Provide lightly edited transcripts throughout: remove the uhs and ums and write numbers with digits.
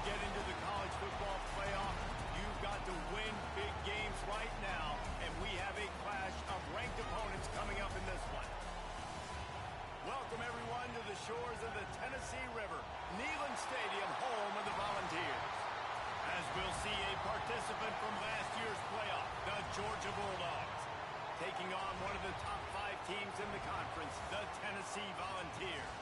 get into the college football playoff, you've got to win big games right now, and we have a clash of ranked opponents coming up in this one. Welcome, everyone, to the shores of the Tennessee River, Neyland Stadium, home of the Volunteers. As we'll see a participant from last year's playoff, the Georgia Bulldogs, taking on one of the top 5 teams in the conference, the Tennessee Volunteers.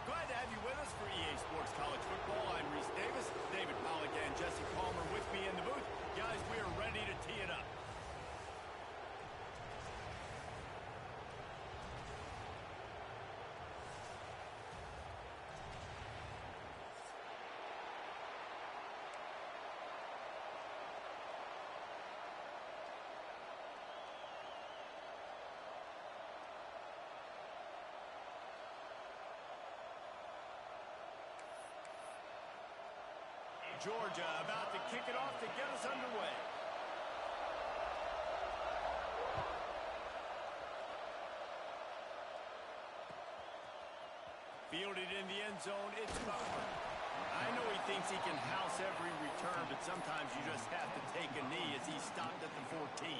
Glad to have you with us for EA Sports College Football. I'm Reese Davis, David Pollack and Jesse Palmer with me in the booth. Guys, we are ready to tee it up. Georgia about to kick it off to get us underway. Fielded in the end zone, it's Butler. I know he thinks he can house every return, but sometimes you just have to take a knee as he stopped at the 14.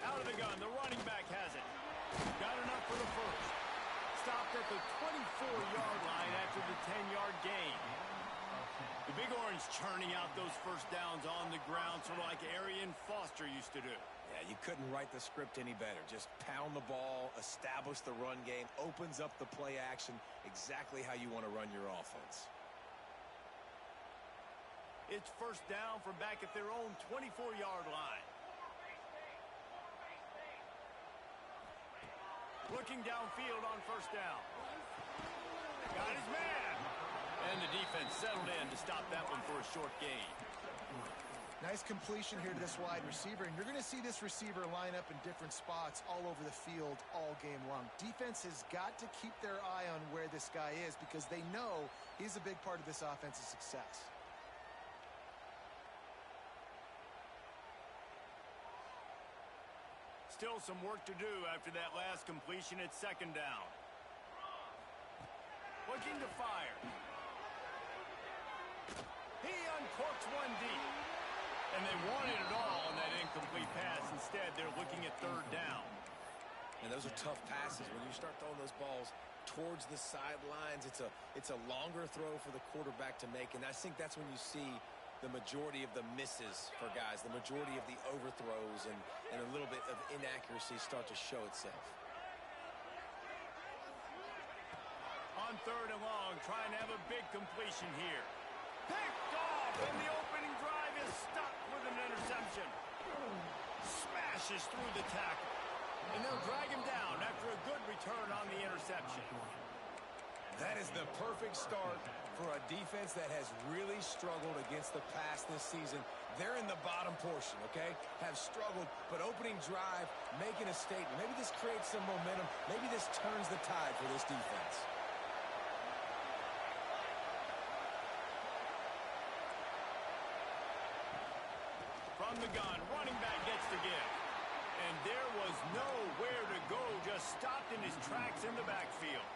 Out of the gun, the running back has it. Got enough for the first. Stopped at the 24-yard line after the 10-yard gain. The Big Orange churning out those first downs on the ground, sort of like Arian Foster used to do. Yeah, you couldn't write the script any better. Just pound the ball, establish the run game, opens up the play action, exactly how you want to run your offense. It's first down from back at their own 24-yard line. Looking downfield on first down. Got his man. And the defense settled in to stop that one for a short gain. Nice completion here to this wide receiver, and you're going to see this receiver line up in different spots all over the field all game long. Defense has got to keep their eye on where this guy is because they know he's a big part of this offense's success. Still some work to do after that last completion at second down. Looking to fire. He uncorks one deep. And they wanted it all on that incomplete pass. Instead, they're looking at third down. And those are tough passes. When you start throwing those balls towards the sidelines, it's a longer throw for the quarterback to make. And I think that's when you see the majority of the misses for guys, the majority of the overthrows and a little bit of inaccuracy start to show itself. On third and long, trying to have a big completion here. Picked off, and the opening drive is stopped with an interception. Smashes through the tackle. And they'll drag him down after a good return on the interception. That is the perfect start for a defense that has really struggled against the pass this season. They're in the bottom portion, okay? Have struggled, but opening drive, making a statement. Maybe this creates some momentum. Maybe this turns the tide for this defense. From the gun, running back gets the give. And there was nowhere to go, just stopped in his tracks in the backfield.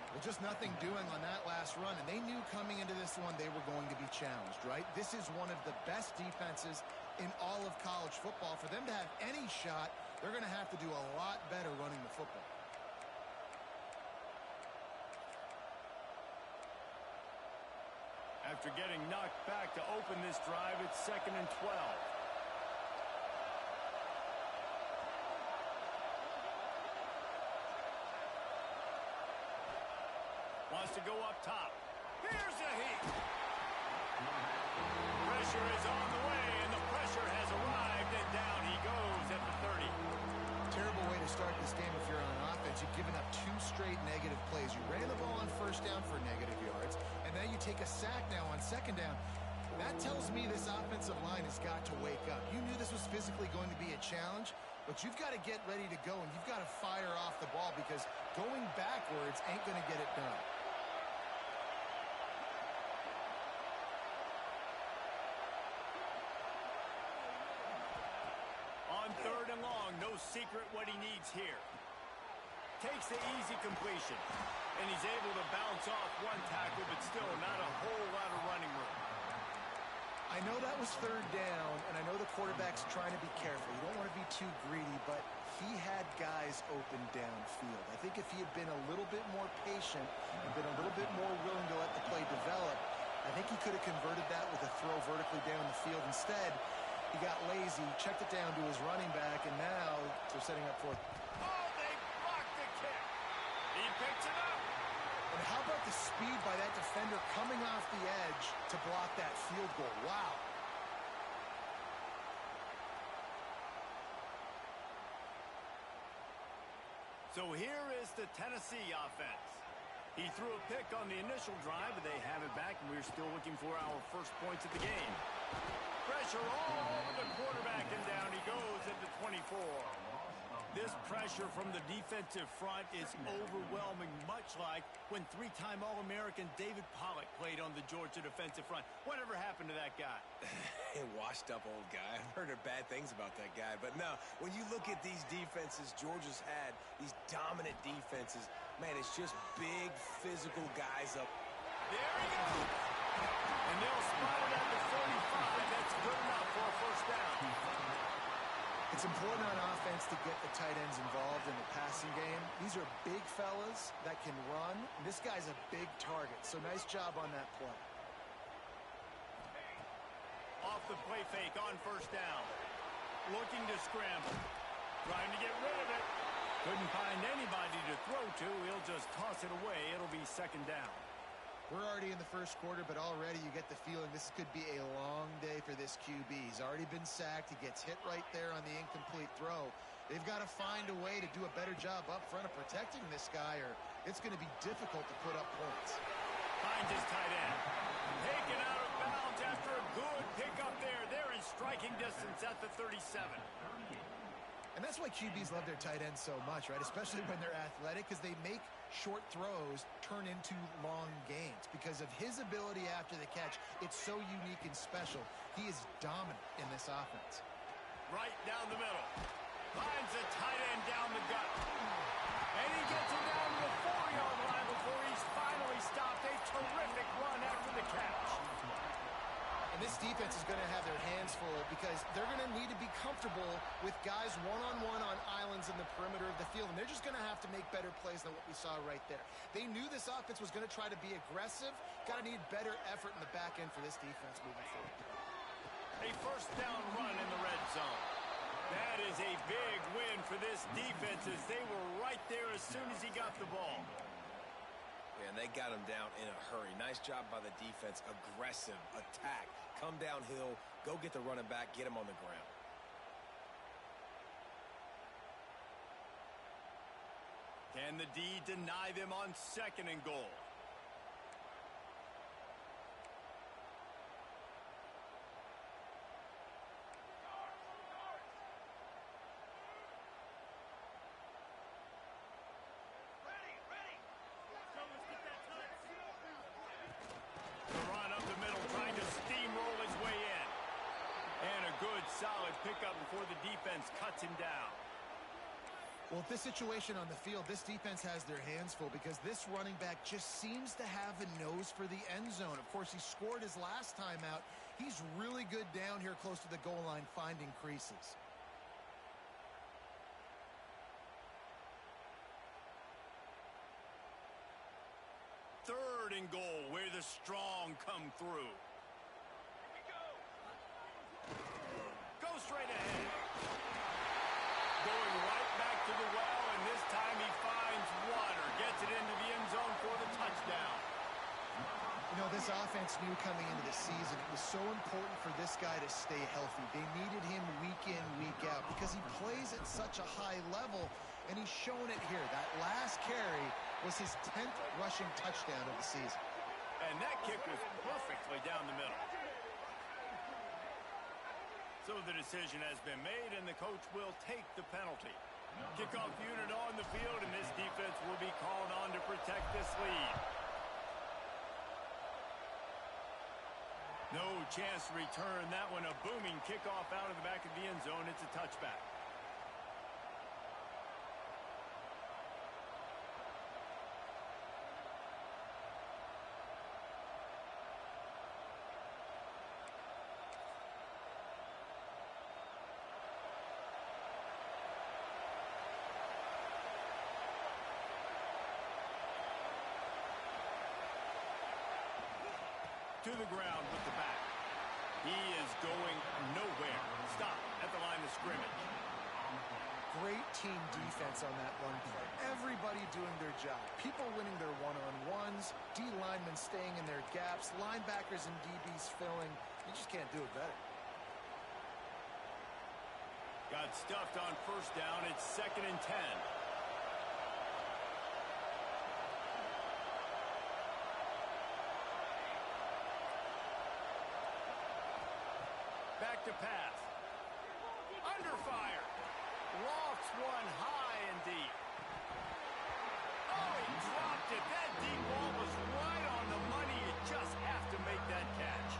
Well, just nothing doing on that last run, and they knew coming into this one they were going to be challenged, right? This is one of the best defenses in all of college football. For them to have any shot, they're going to have to do a lot better running the football. After getting knocked back to open this drive, it's 2nd and 12. Wants to go up top. Here's a heat. Pressure is on the way, and the pressure has arrived, and down he goes at the 30. Terrible way to start this game if you're on offense. You've given up 2 straight negative plays. You ran the ball on first down for negative yards, and now you take a sack now on second down. That tells me this offensive line has got to wake up. You knew this was physically going to be a challenge, but you've got to get ready to go, and you've got to fire off the ball because going backwards ain't going to get it done. On 3rd and long, no secret what he needs here. Takes the easy completion, and he's able to bounce off one tackle, but still not a whole lot of running room. I know that was 3rd down, and I know the quarterback's trying to be careful. You don't want to be too greedy, but he had guys open downfield. I think if he had been a little bit more patient and been a little bit more willing to let the play develop, I think he could have converted that with a throw vertically down the field. Instead, he got lazy, checked it down to his running back, and now they're setting up for... Oh, they blocked the kick. He picks it up. And how about the speed by that defender coming off the edge to block that field goal? Wow. So here is the Tennessee offense. He threw a pick on the initial drive, but they have it back, and we're still looking for our first points of the game. Pressure all over the quarterback, and down he goes at the 24. This pressure from the defensive front is overwhelming, much like when 3-time All-American David Pollock played on the Georgia defensive front. Whatever happened to that guy? A washed-up old guy. I've heard bad things about that guy. But no, when you look at these defenses Georgia's had, these dominant defenses, man, it's just big, physical guys up. There he goes. And they'll spot it at the 45. That's good enough for a first down. It's important on offense to get the tight ends involved in the passing game. These are big fellas that can run. This guy's a big target, so nice job on that play. Off the play fake on first down. Looking to scramble. Trying to get rid of it. Couldn't find anybody to throw to. He'll just toss it away. It'll be second down. We're already in the first quarter, but already you get the feeling this could be a long day for this QB. He's already been sacked. He gets hit right there on the incomplete throw. They've got to find a way to do a better job up front of protecting this guy, or it's going to be difficult to put up points. Finds his tight end. Taken out of bounds after a good pickup there. They're in striking distance at the 37. And that's why QBs love their tight ends so much, right? Especially when they're athletic, because they make short throws turn into long gains. Because of his ability after the catch, it's so unique and special. He is dominant in this offense. Right down the middle. Finds the tight end down the gut. And he gets it down to the 4-yard line before he's finally stopped. A terrific run after the catch. And this defense is going to have their hands full because they're going to need to be comfortable with guys one-on-one on islands in the perimeter of the field. And they're just going to have to make better plays than what we saw right there. They knew this offense was going to try to be aggressive. Got to need better effort in the back end for this defense moving forward. A first down run in the red zone. That is a big win for this defense as they were right there as soon as he got the ball. And they got him down in a hurry. Nice job by the defense. Aggressive attack. Come downhill. Go get the running back. Get him on the ground. Can the D deny them on 2nd and goal? Solid pickup before the defense cuts him down. Well, this situation on the field, this defense has their hands full because this running back just seems to have a nose for the end zone. Of course, he scored his last time out. He's really good down here close to the goal line, finding creases. Third and goal, where the strong come through. Straight ahead. Going right back to the well, and this time he finds water. Gets it into the end zone for the touchdown. You know, this offense knew coming into the season it was so important for this guy to stay healthy. They needed him week in, week out because he plays at such a high level, and he's shown it here. That last carry was his 10th rushing touchdown of the season. And that kick was perfectly down the middle. So the decision has been made, and the coach will take the penalty. Kickoff unit on the field, and this defense will be called on to protect this lead. No chance to return that one. A booming kickoff out of the back of the end zone. It's a touchback. To the ground with the back. He is going nowhere. Stop at the line of scrimmage. Great team defense on that run play. Everybody doing their job. People winning their one-on-ones, D linemen staying in their gaps, linebackers and DBs filling. You just can't do it better. Got stuffed on first down. It's 2nd and 10. Back to pass. Under fire. Lofts one high and deep. Oh, he dropped it. That deep ball was right on the money. You just have to make that catch.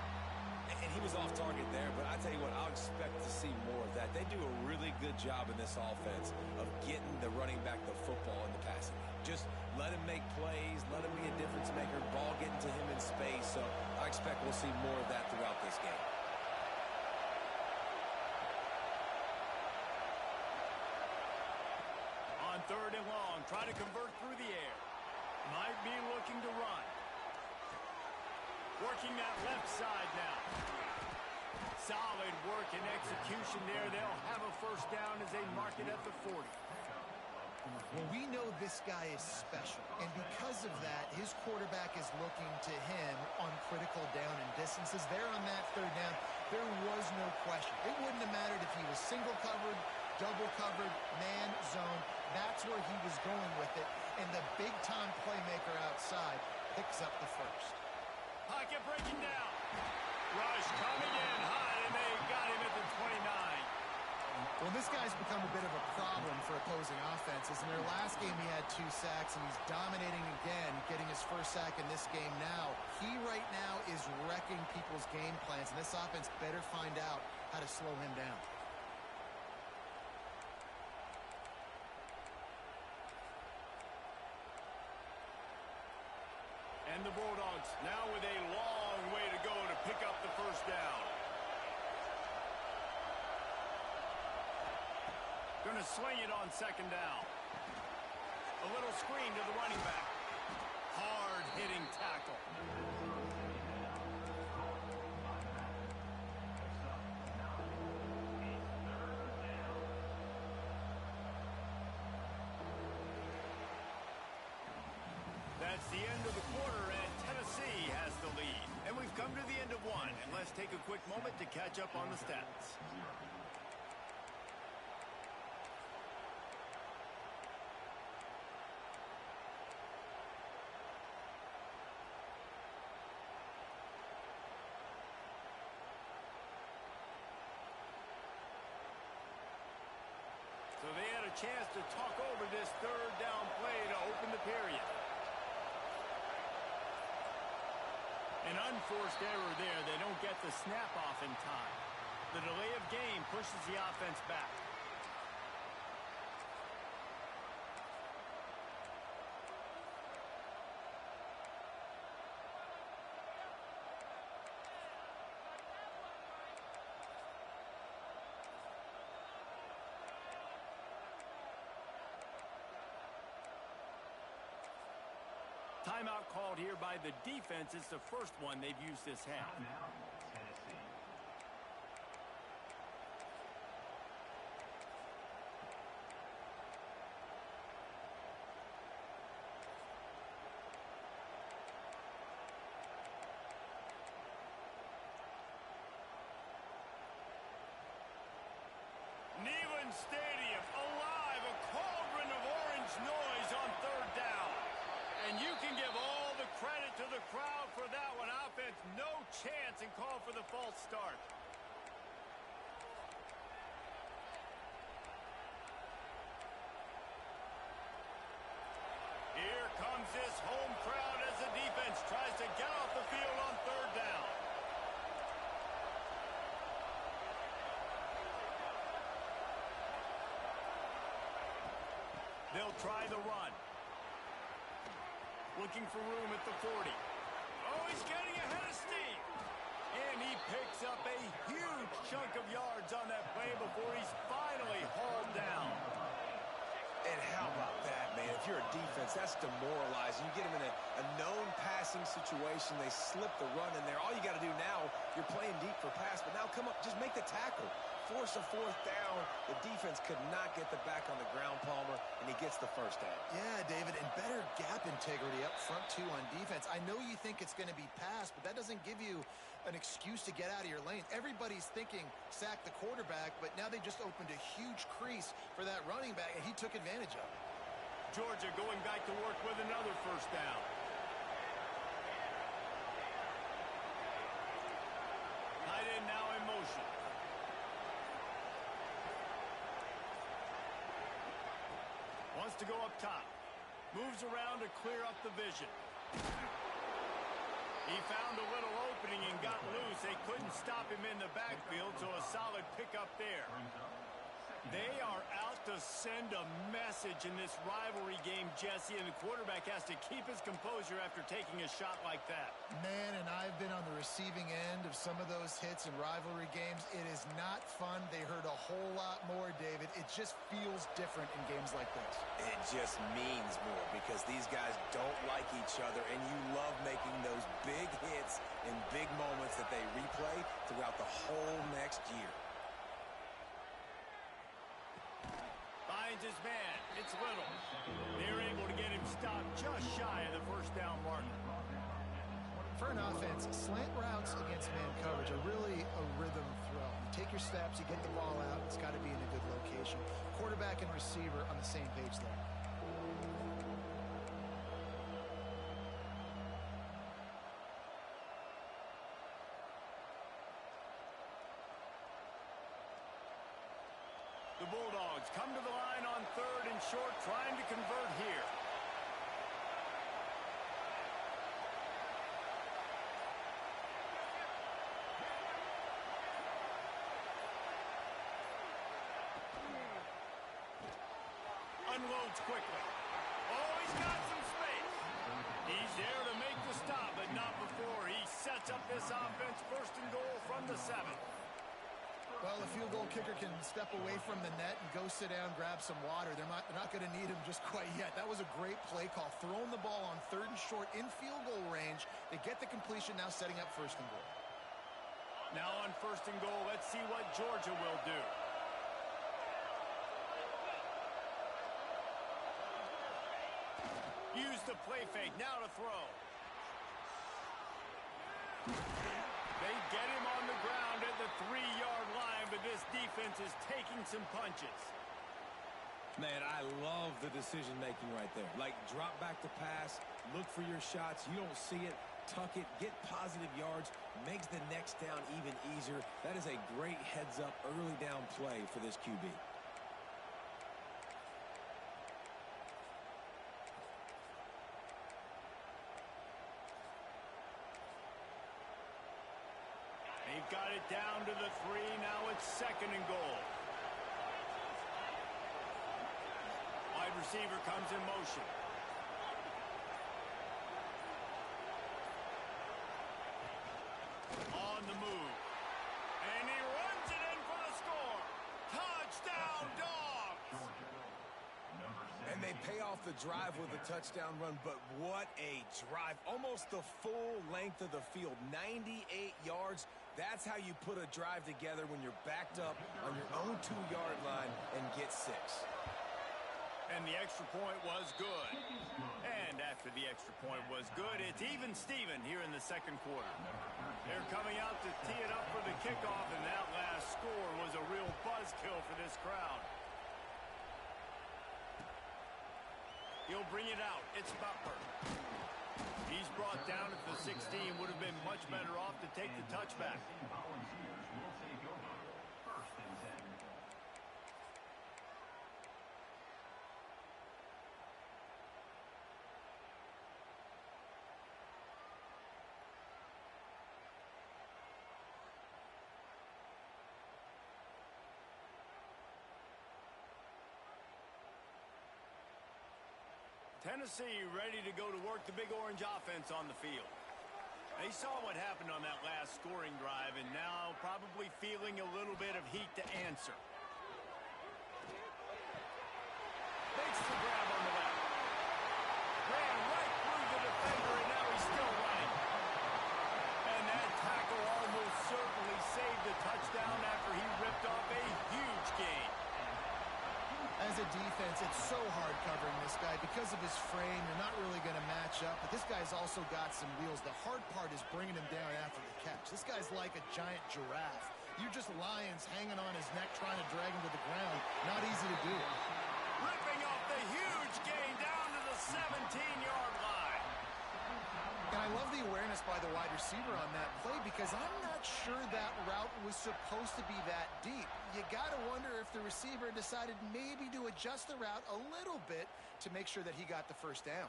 And he was off target there, but I tell you what, I'll expect to see more of that. They do a really good job in this offense of getting the running back the football in the passing game. Just let him make plays, let him be a difference maker, ball getting to him in space. So I expect we'll see more of that throughout this game. On 3rd and long, try to convert through the air. Might be looking to run. Working that left side now. Solid work and execution there. They'll have a first down as they mark it at the 40. Well, we know this guy is special, and because of that, his quarterback is looking to him on critical down and distances. There on that 3rd down, there was no question. It wouldn't have mattered if he was single covered, double covered, man, zone. That's where he was going with it, and the big-time playmaker outside picks up the first. Pocket breaking down. Rush coming in high, and they got him at the 29. Well, this guy's become a bit of a problem for opposing offenses. In their last game, he had 2 sacks, and he's dominating again, getting his first sack in this game now. He right now is wrecking people's game plans, and this offense better find out how to slow him down. And the Bulldogs now with a long way to go to pick up the first down. Going to swing it on 2nd down. A little screen to the running back. Hard-hitting tackle. That's the end of the quarter, and Tennessee has the lead. And we've come to the end of one, and let's take a quick moment to catch up on the stats. So they had a chance to talk over this 3rd down play to open the period. An unforced error there. They don't get the snap off in time. The delay of game pushes the offense back. Timeout called here by the defense. It's the first one they've used this half. Neyland Stadium alive, a cauldron of orange noise on 3rd down. And you can give all the credit to the crowd for that one. Offense, no chance, and call for the false start. this home crowd as the defense tries to get off the field on third down. They'll try the run. Looking for room at the 40. Oh, he's getting ahead of steam. And he picks up a huge chunk of yards on that play before he's finally hauled down. And how about that, man? If you're a defense, that's demoralizing. You get them in a known passing situation. They slip the run in there. All you got to do now, you're playing deep for pass, but now come up, just make the tackle. Force a fourth down. The defense could not get the back on the ground, Palmer, and he gets the first down. Yeah, David, and better gap integrity up front, too, on defense. I know you think it's going to be passed, but that doesn't give you an excuse to get out of your lane. Everybody's thinking sack the quarterback, but now they just opened a huge crease for that running back, and he took advantage of it. Georgia going back to work with another first down. Tight end now in motion. Wants to go up top. Moves around to clear up the vision. He found a little opening and got loose. They couldn't stop him in the backfield, so a solid pickup there. They are out to send a message in this rivalry game, Jesse, and the quarterback has to keep his composure after taking a shot like that. Man, and I've been on the receiving end of some of those hits in rivalry games. It is not fun. They hurt a whole lot more, David. It just feels different in games like this. It just means more because these guys don't like each other, and you love making those big hits in big moments that they replay throughout the whole next year. Finds his man. It's Little. They're able to get him stopped just shy of the first down marker. For an offense, slant routes against man coverage are really a rhythm throw. You take your steps, you get the ball out, it's got to be in a good location. Quarterback and receiver on the same page there. The Bulldogs come to the line on third and short, trying to convert here. Unloads quickly. Oh, he's got some space. He's there to make the stop, but not before. He sets up this offense first and goal from the 7. Well, the field goal kicker can step away from the net and go sit down, grab some water. They're not going to need him just quite yet. That was a great play call. Throwing the ball on third and short in field goal range. They get the completion, now setting up first and goal. Now on first and goal, let's see what Georgia will do. Use the play fake, now to throw. They get him on the ground at the 3-yard line, but this defense is taking some punches. Man, I love the decision-making right there. Like, drop back to pass, look for your shots. You don't see it, tuck it, get positive yards, makes the next down even easier. That is a great heads-up, early down play for this QB. They've got it down to the 3. Now it's second and goal. Wide receiver comes in motion. On the move. And he runs it in for the score. Touchdown, Dogs! And they pay off the drive with a touchdown run, but what a drive. Almost the full length of the field, 98 yards. That's how you put a drive together when you're backed up on your own 2-yard line and get 6. And the extra point was good. And after the extra point was good, it's even Steven here in the second quarter. They're coming out to tee it up for the kickoff, and that last score was a real buzzkill for this crowd. He'll bring it out. It's Butler. He's brought down at the 16. Would have been much better off to take the touchback. Tennessee ready to go to work the big orange offense on the field. They saw what happened on that last scoring drive and now probably feeling a little bit of heat to answer. Makes the grab on the left. Ran right through the defender, and now he's still running. And that tackle almost certainly saved the touchdown after he ripped off a huge gain. As a defense, it's so hard covering this guy. Because of his frame, you're not really going to match up. But this guy's also got some wheels. The hard part is bringing him down after the catch. This guy's like a giant giraffe. You're just lions hanging on his neck trying to drag him to the ground. Not easy to do. Ripping off the huge gain down to the 17-yard line. And I love the awareness by the wide receiver on that play because I'm not sure that route was supposed to be that deep. You got to wonder if the receiver decided maybe to adjust the route a little bit to make sure that he got the first down.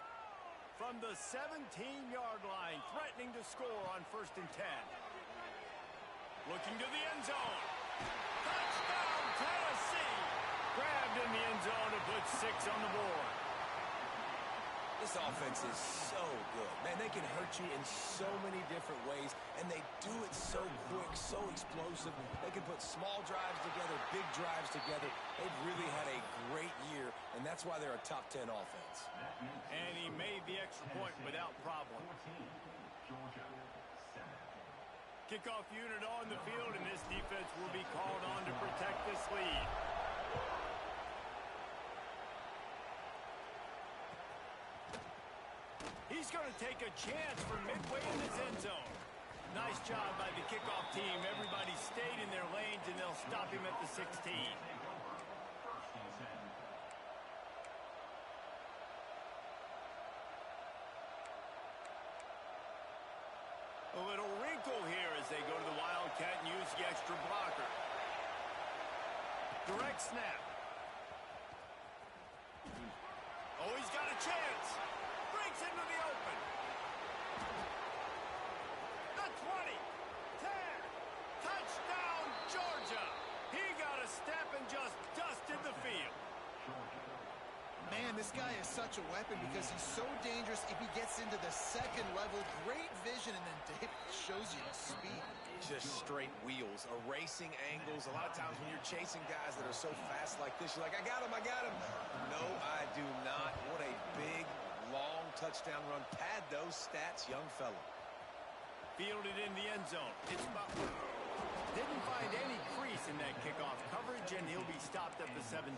From the 17-yard line, threatening to score on 1st and 10. Looking to the end zone. Touchdown, Tennessee! Grabbed in the end zone to put 6 on the board. This offense is so good. Man, they can hurt you in so many different ways, and they do it so quick, so explosive. They can put small drives together, big drives together. They've really had a great year, and that's why they're a top 10 offense. And he made the extra point without problem. Kickoff unit on the field, and this defense will be called on to protect this lead. He's going to take a chance from midway in his end zone. Nice job by the kickoff team. Everybody stayed in their lanes, and they'll stop him at the 16. A little wrinkle here as they go to the Wildcat and use the extra blocker. Direct snap. Oh, he's got a chance. Breaks into the open. The 20. 10. Touchdown, Georgia. He got a step and just dusted the field. Man, this guy is such a weapon because he's so dangerous if he gets into the second level. Great vision, and then David shows you his speed. Just straight wheels, erasing angles. A lot of times when you're chasing guys that are so fast like this, you're like, I got him, I got him. No, I do not. What a big, long touchdown run. Pad those stats, young fella. Fielded in the end zone. It's Butler. Didn't find any crease in that kickoff coverage, and he'll be stopped at the 17.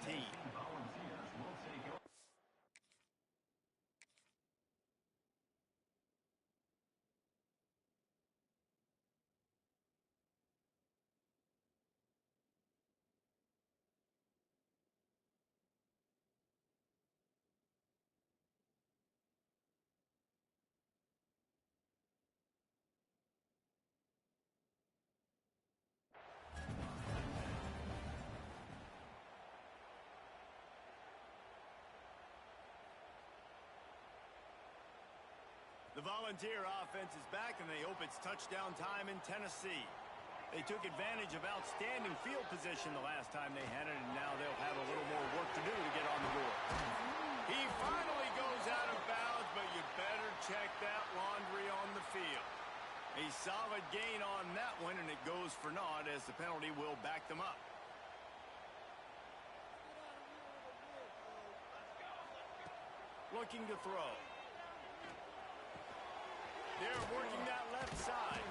The Volunteer offense is back, and they hope it's touchdown time in Tennessee. They took advantage of outstanding field position the last time they had it, and now they'll have a little more work to do to get on the board. He finally goes out of bounds, but you better check that laundry on the field. A solid gain on that one, and it goes for naught as the penalty will back them up. Looking to throw. They're working that left side.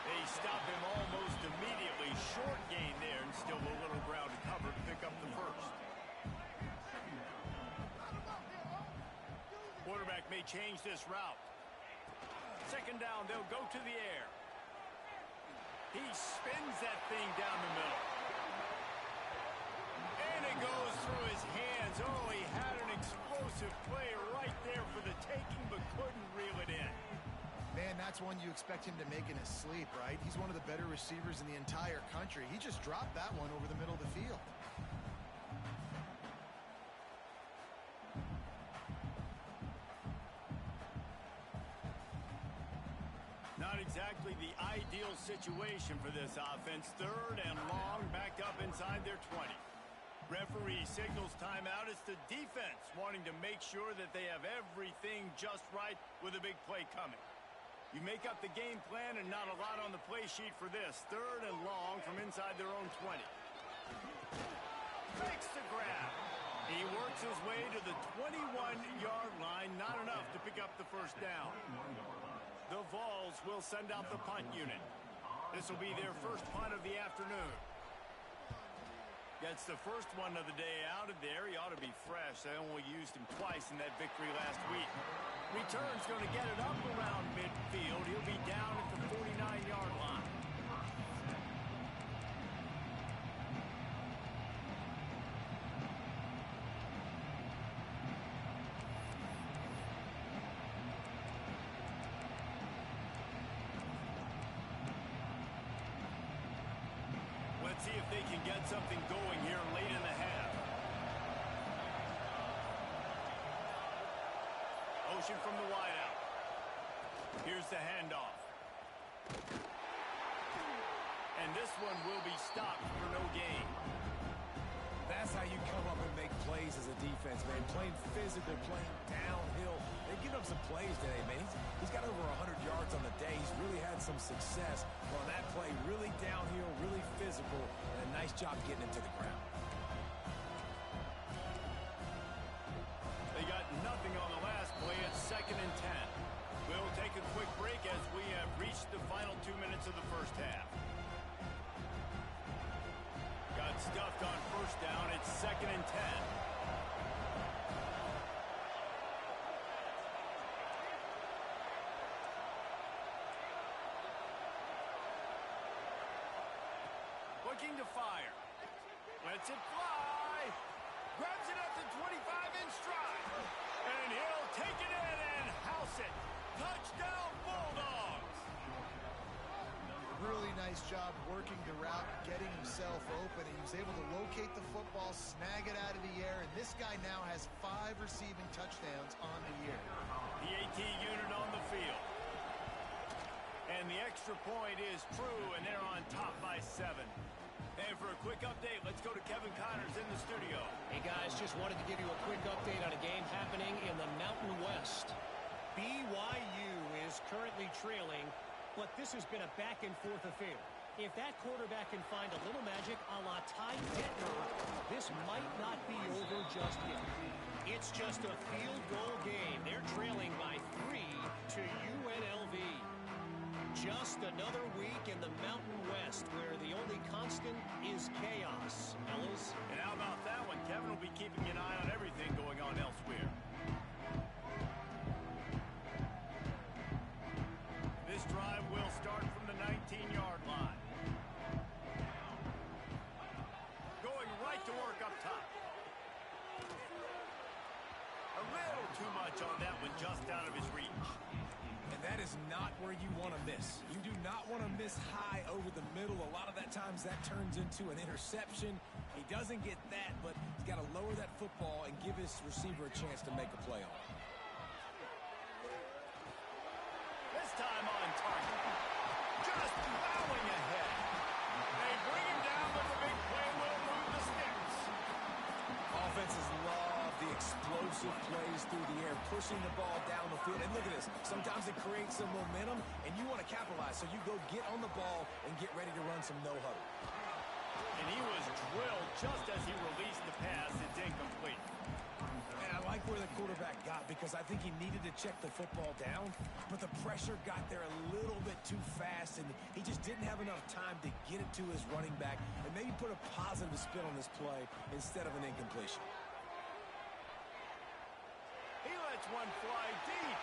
They stop him almost immediately. Short gain there, and still a little ground to cover to pick up the first. Quarterback may change this route. Second down, they'll go to the air. He spins that thing down the middle. And it goes through his hands. Oh, he had an explosive play right there for the taking, but couldn't reel it in. Man, that's one you expect him to make in his sleep, right? He's one of the better receivers in the entire country. He just dropped that one over the middle of the field. Not exactly the ideal situation for this offense. Third and long, backed up inside their 20. Referee signals timeout. It's the defense wanting to make sure that they have everything just right with a big play coming. You make up the game plan and not a lot on the play sheet for this. 3rd and long from inside their own 20. Fakes the grab. He works his way to the 21-yard line. Not enough to pick up the first down. The Vols will send out the punt unit. This will be their first punt of the afternoon. Gets the first one of the day out of there. He ought to be fresh. They only used him twice in that victory last week. Return's going to get it up around midfield. He'll be down at the 49-yard line. Let's see if they can get something going here late in the half. Motion from the wideout. Here's the handoff. And this one will be stopped for no gain. That's how you come up and make plays as a defense, man. Playing physical, playing downhill. They've given up some plays today, man. He's got over 100 yards on the day. He's really had some success on that play. Really downhill, really physical, and a nice job getting him to the ground. They got nothing on the last play. It's 2nd and 10. We'll take a quick break as we have reached the final 2 minutes of the first half. Got stuffed on first down. It's 2nd and 10. Looking to fire. Lets it fly. Grabs it at the 25-inch stride. And he'll take it in and house it. Touchdown, Bulldogs. Really nice job working the route, getting himself open. He was able to locate the football, snag it out of the air, and this guy now has 5 receiving touchdowns on the year. The AT unit on the field. And the extra point is true, and they're on top by 7. And for a quick update, let's go to Kevin Connors in the studio. Hey, guys, just wanted to give you a quick update on a game happening in the Mountain West. BYU is currently trailing, but this has been a back-and-forth affair. If that quarterback can find a little magic a la Ty Detmer, this might not be over just yet. It's just a field goal game. They're trailing by 3 to UNLV. Just another week in the Mountain West where the only constant is chaos, fellas. And how about that one? Kevin will be keeping an eye on everything going on elsewhere. This drive will start from the 19-yard line. Going right to work up top. A little too much on that one, just out of his reach. And that is not where you want to miss. You do not want to miss high over the middle. A lot of that times that turns into an interception. He doesn't get that, but he's got to lower that football and give his receiver a chance to make a play on it. This time on target. Just plowing ahead. They bring him down, but the big play will move the sticks. Offenses love the explosive plays through the air, pushing the ball down the field. And look at this. Sometimes it creates some momentum, and you want to capitalize. So you go get on the ball and get ready to run some no-huddle. And he was drilled just as he released the pass. It's incomplete. And I like where the quarterback got because I think he needed to check the football down, but the pressure got there a little bit too fast, and he just didn't have enough time to get it to his running back and maybe put a positive spin on this play instead of an incompletion. He lets one fly deep.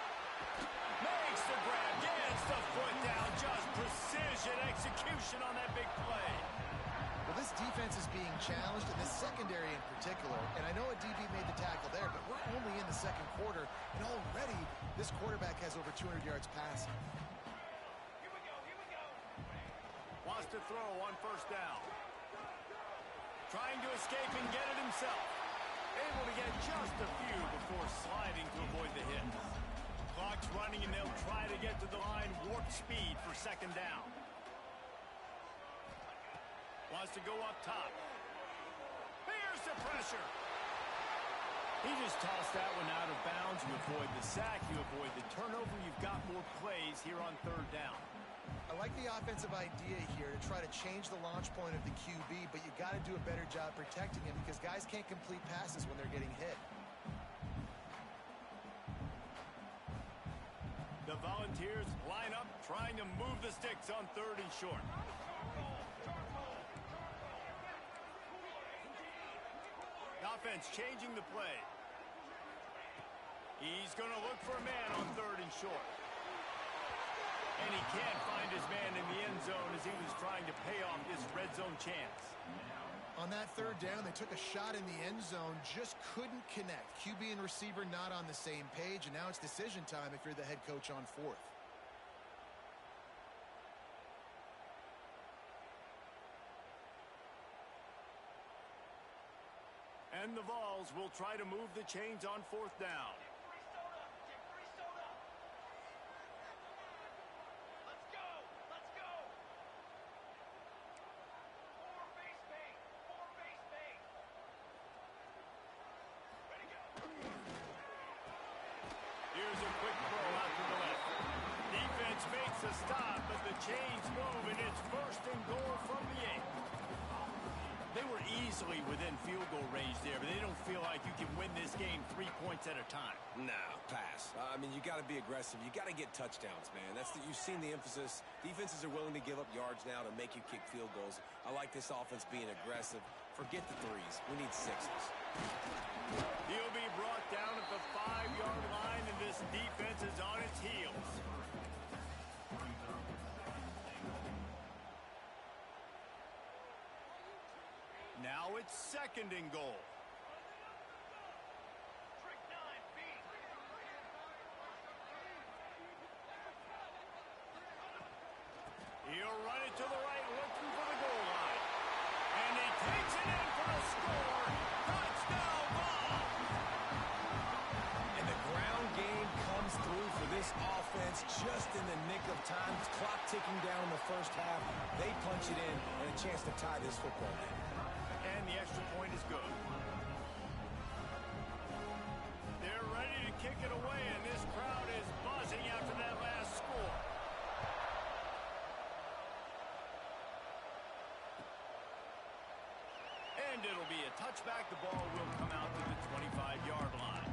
Makes the grab, gets the foot down. Just precision execution on that big play. Well, this defense is being challenged, and this secondary in particular. And I know a DB made the tackle there, but we're only in the second quarter, and already this quarterback has over 200 yards passing. Here we go. Wants to throw on first down. Trying to escape and get it himself. Able to get just a few before sliding to avoid the hit. Clock's running, and they'll try to get to the line warp speed for second down. Wants to go up top. Here's There's the pressure. He just tossed that one out of bounds. You avoid the sack, you avoid the turnover. You've got more plays here on third down. I like the offensive idea here to try to change the launch point of the QB, but you got to do a better job protecting him because guys can't complete passes when they're getting hit. The Volunteers line up, trying to move the sticks on third and short. Offense changing the play. He's going to look for a man on third and short. And he can't find his man in the end zone as he was trying to pay off this red zone chance. On that third down, they took a shot in the end zone, just couldn't connect. QB and receiver not on the same page, and now it's decision time if you're the head coach on fourth. And the Vols will try to move the chains on fourth down. Here's a quick throw out to the left. Defense makes a stop, but the chains move, and it's first and goal from the 8. They were easily within field goal range there, but they don't feel like you can win this game 3 points at a time. No, pass. I mean, you got to be aggressive. You got to get touchdowns, man. You've seen the emphasis. Defenses are willing to give up yards now to make you kick field goals. I like this offense being aggressive. Forget the threes. We need sixes. He'll be brought down at the 5-yard line, and this defense is on its heels. Now it's second and goal. He'll run it to the right, looking for the goal line. And he takes it in for the score. Touchdown ball. And the ground game comes through for this offense just in the nick of time. Clock ticking down in the first half. They punch it in and a chance to tie this football game. And the extra point is good. They're ready to kick it away, and this crowd is buzzing after that last score. And it'll be a touchback. The ball will come out to the 25-yard line.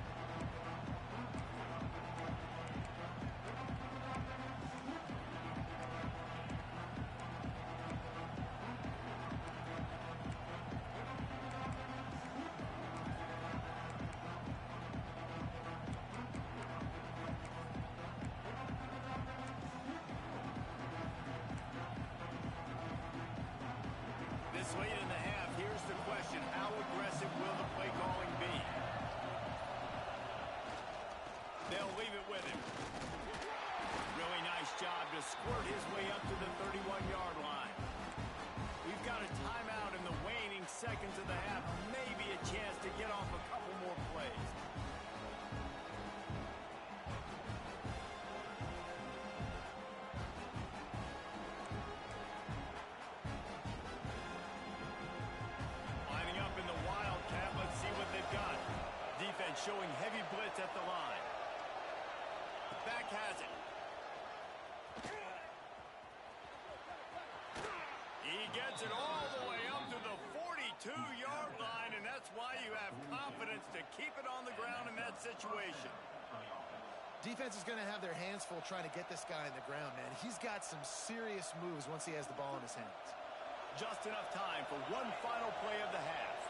This late in the half, here's the question. How aggressive will the play calling be? They'll leave it with him. Really nice job to squirt his way up to the 31-yard line. We've got a timeout in the waning seconds of the half. Maybe a chance to get off a couple more plays. Showing heavy blitz at the line. Back has it. He gets it all the way up to the 42-yard line, and that's why you have confidence to keep it on the ground in that situation. Defense is going to have their hands full trying to get this guy on the ground, man. He's got some serious moves once he has the ball in his hands. Just enough time for one final play of the half.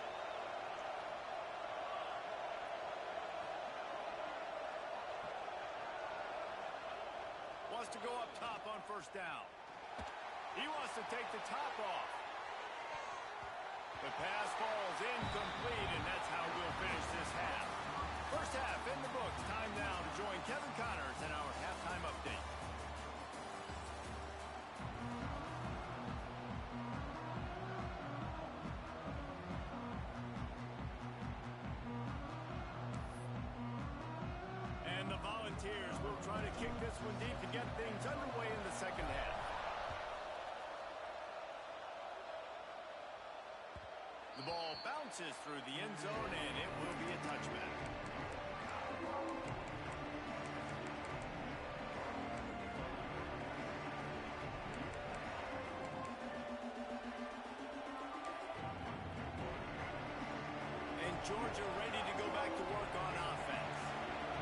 Wants to go up top on first down. He wants to take the top off. The pass falls incomplete, and that's how we'll finish this half. First half in the books. Time now to join Kevin Connors in our halftime update. Volunteers will try to kick this one deep to get things underway in the second half. The ball bounces bounces through the end zone, and it will be a touchback. And Georgia ready to go back to work on offense.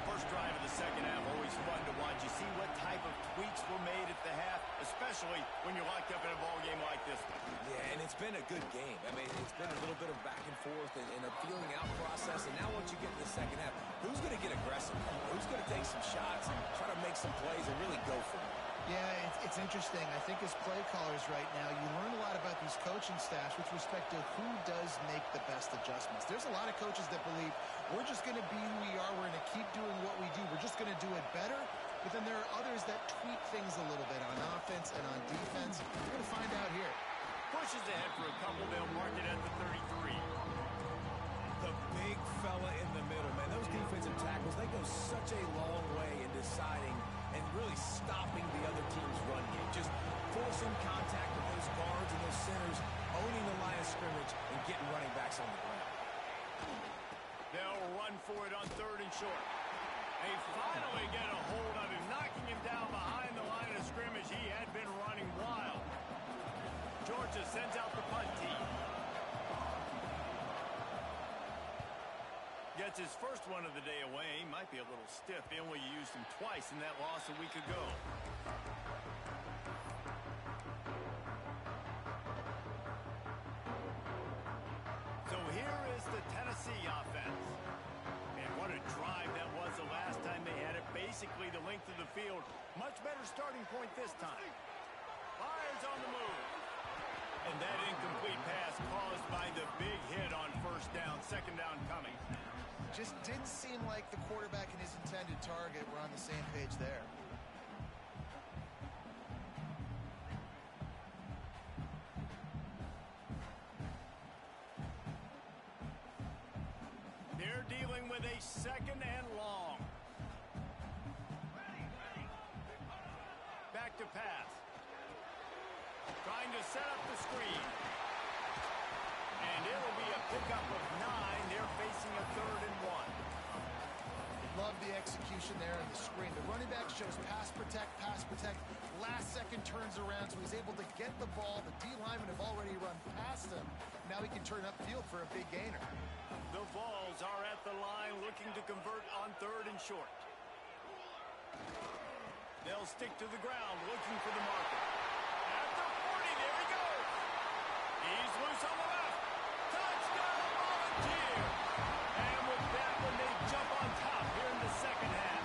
First drive of the second half, always fun to watch. You see what type of tweaks were made at the half, especially when you're locked up in a ball game like this one. Yeah, and it's been a good game. I mean, it's been a little bit of back and forth and a feeling out process. And now once you get to the second half, who's going to get aggressive? Who's going to take some shots and try to make some plays and really go for it? Yeah, it's interesting. I think as play callers right now, you learn a lot about these coaching staffs with respect to who does make the best adjustments. There's a lot of coaches that believe we're just going to be who we are. We're going to keep doing what we do. We're just going to do it better. But then there are others that tweak things a little bit on offense and on defense. We're going to find out here. Pushes ahead for a couple. They'll mark it at the 33. The big fella in the middle, man. Those defensive tackles, they go such a long way in deciding and really stopping the other team's run game. Just forcing contact with those guards and those centers, owning the line of scrimmage, and getting running backs on the ground. They'll run for it on third and short. They finally get a hold of him, knocking him down behind the line of scrimmage. He had been running wild. Georgia sends out the punt team. Gets his first one of the day away. He might be a little stiff. They only used him twice in that loss a week ago. So here is the Tennessee offense. And what a drive that was the last time they had it. Basically the length of the field. Much better starting point this time. Fires on the move. And that incomplete pass caused by the big hit on first down. Second down coming. Just didn't seem like the quarterback and his intended target were on the same page there. They're dealing with a second and long. Back to pass. Trying to set up the screen. And it'll be a pickup of 9. They're facing a 3rd and 1. Love the execution there on the screen. The running back shows pass protect, pass protect. Last second turns around, so he's able to get the ball. The D linemen have already run past him. Now he can turn upfield for a big gainer. The Vols are at the line looking to convert on 3rd and short. They'll stick to the ground looking for the marker. At the 40, there he goes. He's loose on the left. Touchdown, Volunteer. And with that one, they jump on top here in the second half.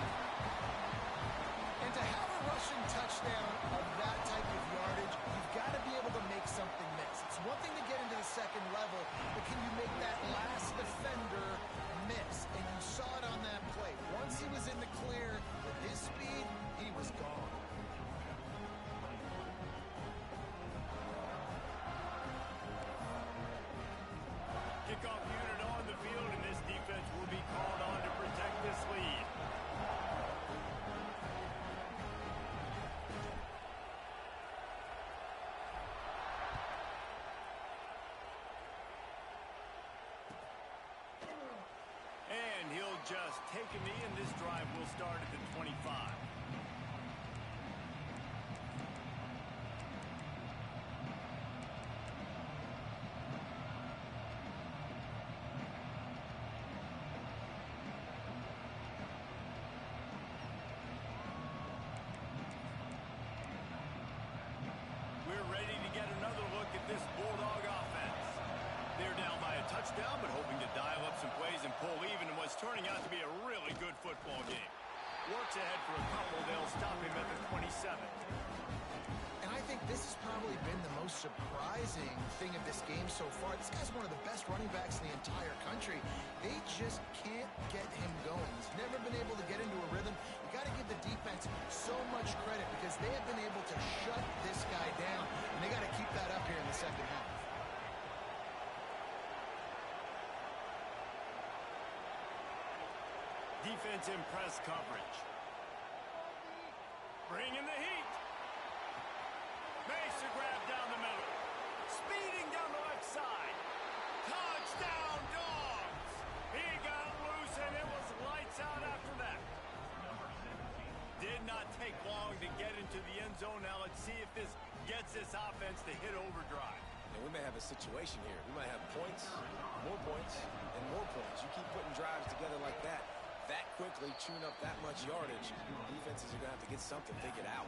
And to have a rushing touchdown of that type of yardage, you've got to be able to make something miss. It's one thing to get into the second level, but can you make that last defender miss? And you saw it on that play. Once he was in the clear with his speed, he was gone. Kickoff unit on the field, and this defense will be called on to protect this lead. And he'll just take a knee, and this drive will start at the 25. We're ready to get another look at this Bulldog offense. They're down by a touchdown, but hoping to dial up some plays and pull even in what's turning out to be a really good football game. Works ahead for a couple. They'll stop him at the 27. And I think this has probably been the most surprising thing of this game so far. This guy's one of the best running backs in the entire country. They just can't get him going. He's never been able to get into a rhythm. You got to give the defense so much credit because they have been able to shut this guy down, and they got to keep that up here in the second half. Defense in press coverage. Bringing the heat. Makes a grab down the middle. Speeding down the left side. Touchdown, zone now. Let's see if this gets this offense to hit overdrive. And we may have a situation here. We might have points, and more points. You keep putting drives together like that quickly, chewing up that much yardage, defenses are going to have to get something figured out.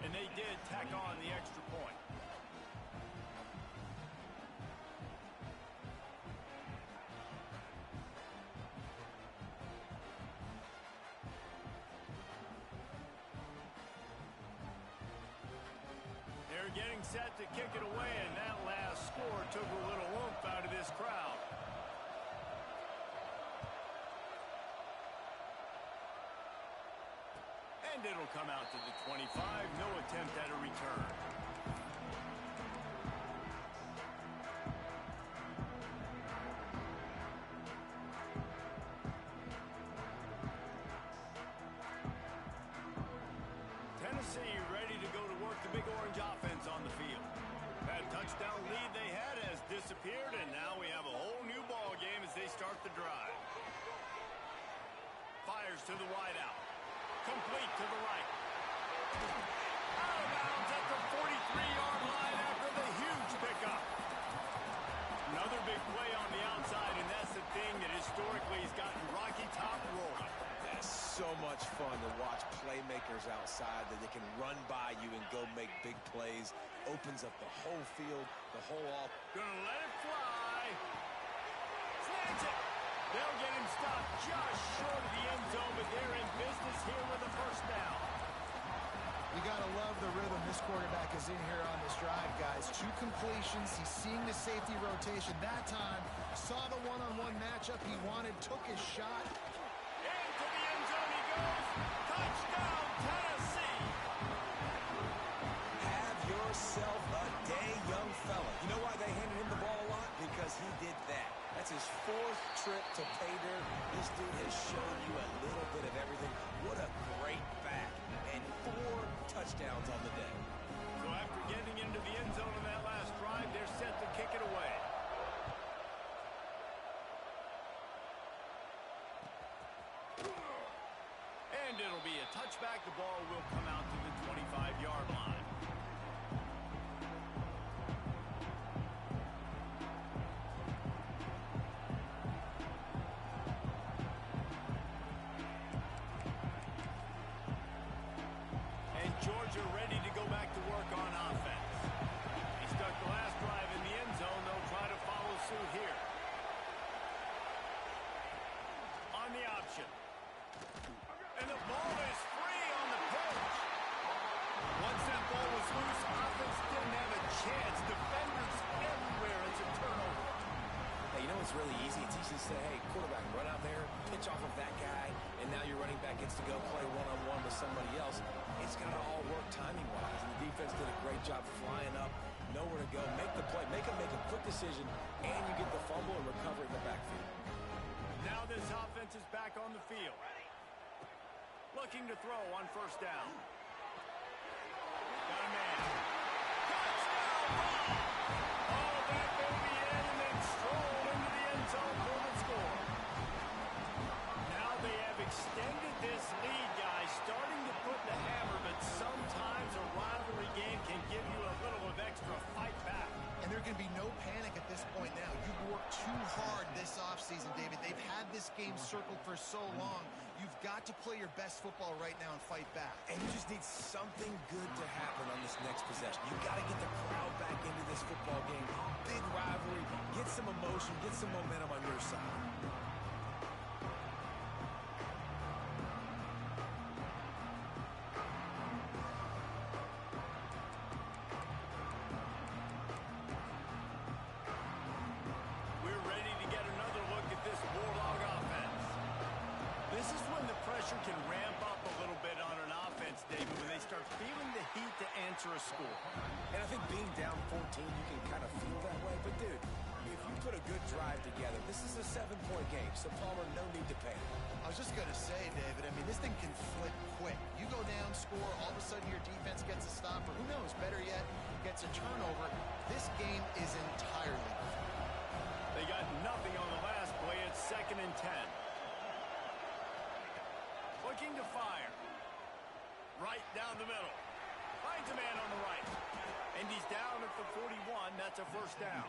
And they did tack on the extra point. They're getting set to kick it away, and that last score took a little oomph out of this crowd. And it'll come out to the 25. No attempt at a return. Tennessee ready to go to work the big orange offense on the field. That touchdown lead they had has disappeared, and now we have a whole new ball game as they start the drive. Fires to the wideout. Complete to the right. Out of bounds at the 43-yard line after the huge pickup. Another big play on the outside, and that's the thing that historically has gotten Rocky Top rolling. That's so much fun to watch playmakers outside that they can run by you and go make big plays. Opens up the whole field, the whole off. Gonna let it fly. Slants it. They'll get him stopped just short of the end zone, but they're in business here with a first down. You got to love the rhythm this quarterback is in here on this drive, guys. 2 completions. He's seeing the safety rotation. That time, saw the one-on-one matchup he wanted, took his shot. Into the end zone he goes. Touchdown, Tennessee. Have yourself a day, young fella. You know why they handed him the ball a lot? Because he did that. That's his 4th trip to pay dirt. This dude has shown you a little bit of everything. What a great back. And 4 touchdowns on the day. So after getting into the end zone on that last drive, they're set to kick it away. And it'll be a touchback. The ball will come out to the 25-yard line. Georgia ready to go back to work on offense. He stuck the last drive in the end zone. They'll try to follow suit here. On the option. And the ball is free on the pitch. Once that ball was loose, offense didn't have a chance. Defenders everywhere. It's a turnover. Hey, you know what's really easy? It's easy to say, hey, quarterback, run out there, pitch off of that guy, and now your running back gets to go play one-on-one with somebody else. It's got to all work timing-wise, and the defense did a great job flying up, nowhere to go, make the play, make a quick decision, and you get the fumble and recover in the backfield. Now this offense is back on the field. Looking to throw on first down. Got a man. Touchdown ball! Oh, that baby in and then strolled into the end zone for the score. Now they have extended this lead, guys, starting to put the hammer, but sometimes a rivalry game can give you a little of extra fight back. And there can be no panic at this point now. You've worked too hard this offseason, David. They've had this game circled for so long. You've got to play your best football right now and fight back. And you just need something good to happen on this next possession. You've got to get the crowd back into this football game. Big rivalry. Get some emotion. Get some momentum on your side. Can ramp up a little bit on an offense, David, when they start feeling the heat to answer a score. And I think being down 14, you can kind of feel that way. But, dude, if you put a good drive together, this is a 7-point game. So, Palmer, no need to panic. I was just going to say, David, I mean, this thing can flip quick. You go down, score, all of a sudden your defense gets a stop, or who knows, better yet, gets a turnover. This game is entirely different. They got nothing on the last play. It's 2nd and 10. Looking to fire. Right down the middle. Finds a man on the right. And he's down at the 41. That's a first down.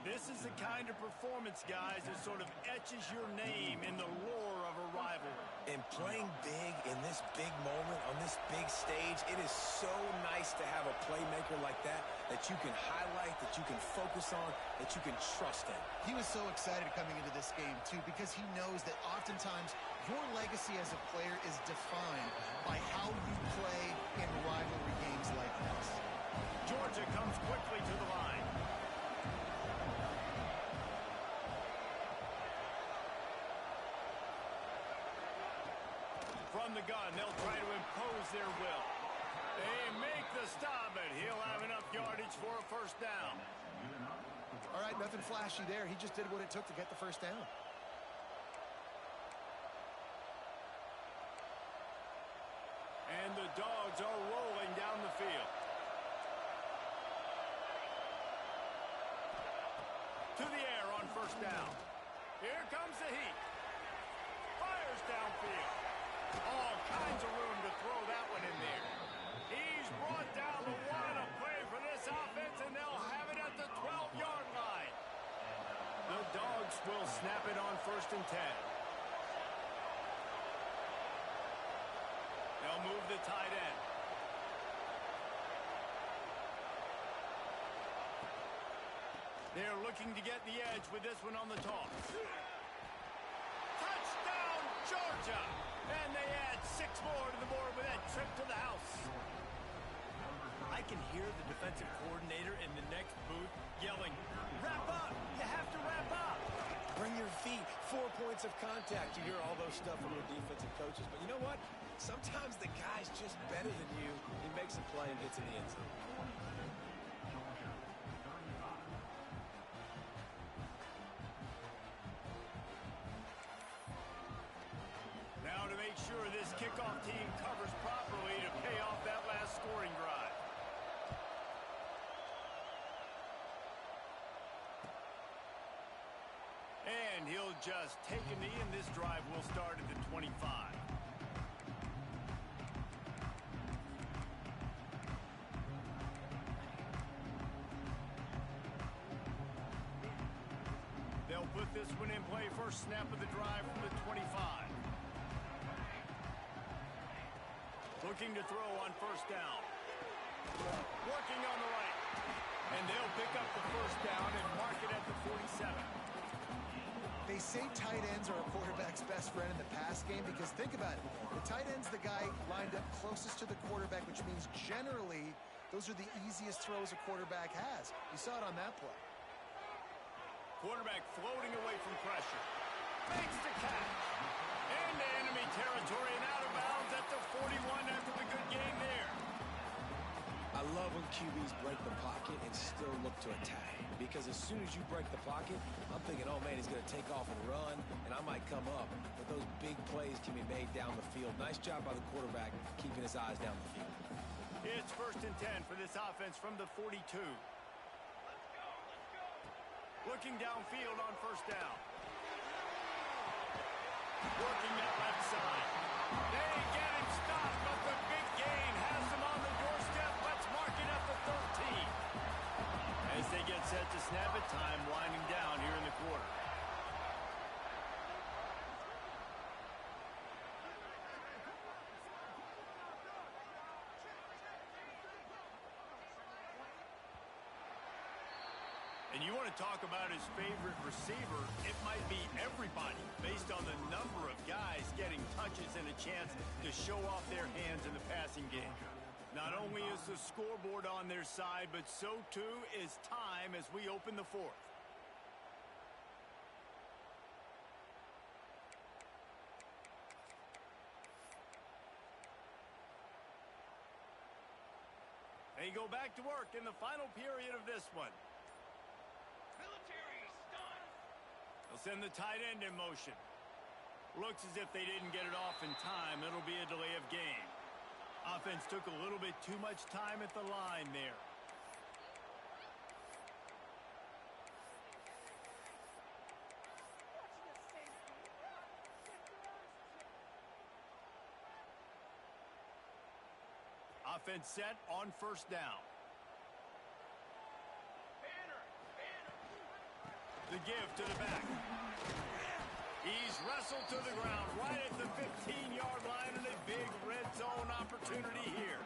This is the kind of performance, guys, that sort of etches your name in the lore of a rivalry. And playing big in this big moment, on this big stage, it is so nice to have a playmaker like that you can highlight, that you can focus on, that you can trust in. He was so excited coming into this game, too, because he knows that oftentimes your legacy as a player is defined by how you play in rivalry games like this. Georgia comes quickly to the line. From the gun, they'll try to impose their will. They make the stop, and he'll have enough yardage for a first down. All right, nothing flashy there. He just did what it took to get the first down. And the Dogs are rolling down the field. To the air on first down. Here comes the heat. Fires downfield. All kinds of room to throw that one in there. He's brought down the one. A play for this offense, and they'll have it at the 12-yard line. The Dogs will snap it on 1st and 10. They'll move the tight end. They're looking to get the edge with this one on the toss. Touchdown, Georgia! And they add 6 more to the board with that trip to the house. I can hear the defensive coordinator in the next booth yelling, "Wrap up! You have to wrap up!" Bring your feet, 4 points of contact. You hear all those stuff from your defensive coaches. But you know what? Sometimes the guy's just better than you. He makes a play and gets in the end zone. Now to make sure this kickoff team covers properly to pay off that last scoring drive. And he'll just take a knee, and this drive will start at the 25. They'll put this one in play. First snap of the drive from the 25. Looking to throw on first down. Working on the right. And they'll pick up the first down and mark it at the 47. They say tight ends are a quarterback's best friend in the pass game because think about it. The tight end's the guy lined up closest to the quarterback, which means generally those are the easiest throws a quarterback has. You saw it on that play. Quarterback floating away from pressure. Makes the catch. Into enemy territory and out of bounds at the 41 after the good game there. I love when QBs break the pocket and still look to attack. Because as soon as you break the pocket, I'm thinking, oh man, he's going to take off and run, and I might come up. But those big plays can be made down the field. Nice job by the quarterback keeping his eyes down the field. It's 1st and 10 for this offense from the 42. Looking downfield on first down. Working that left side. They get him stopped, but the big gain has them on the doorstep. Let's mark it at the 13. As they get set to snap it, time winding down here in the quarter. And you want to talk about his favorite receiver, it might be everybody based on the number of guys getting touches and a chance to show off their hands in the passing game. Not only is the scoreboard on their side, but so too is time as we open the 4th. They go back to work in the final period of this one. They'll send the tight end in motion. Looks as if they didn't get it off in time. It'll be a delay of game. Offense took a little bit too much time at the line there. offense set on first down. The give to the back. He's wrestled to the ground right at the 15-yard line, and a big red zone opportunity here.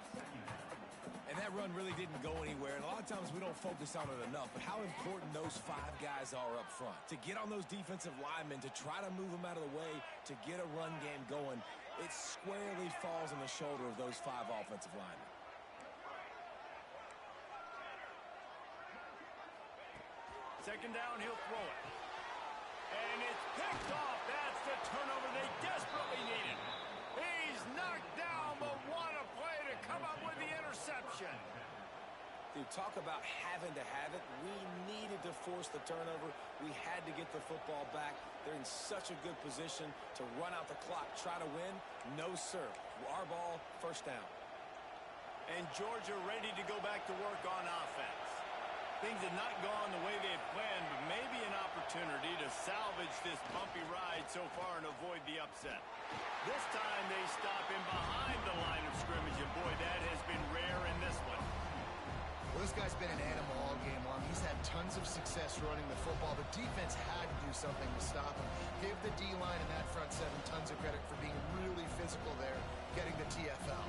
And that run really didn't go anywhere, and a lot of times we don't focus on it enough, but how important those 5 guys are up front. To get on those defensive linemen, to try to move them out of the way, to get a run game going, it squarely falls on the shoulder of those 5 offensive linemen. Second down, he'll throw it. And it's picked off. That's the turnover they desperately needed. He's knocked down, but what a play to come up with the interception. Dude, talk about having to have it. We needed to force the turnover. We had to get the football back. They're in such a good position to run out the clock, try to win. No, sir. Our ball, first down. And Georgia ready to go back to work on offense. Things had not gone the way they had planned, but maybe an opportunity to salvage this bumpy ride so far and avoid the upset. This time they stop him behind the line of scrimmage, and boy, that has been rare in this one. Well, this guy's been an animal all game long. He's had tons of success running the football. The defense had to do something to stop him. Give the D-line and that front 7 tons of credit for being really physical there, getting the TFL.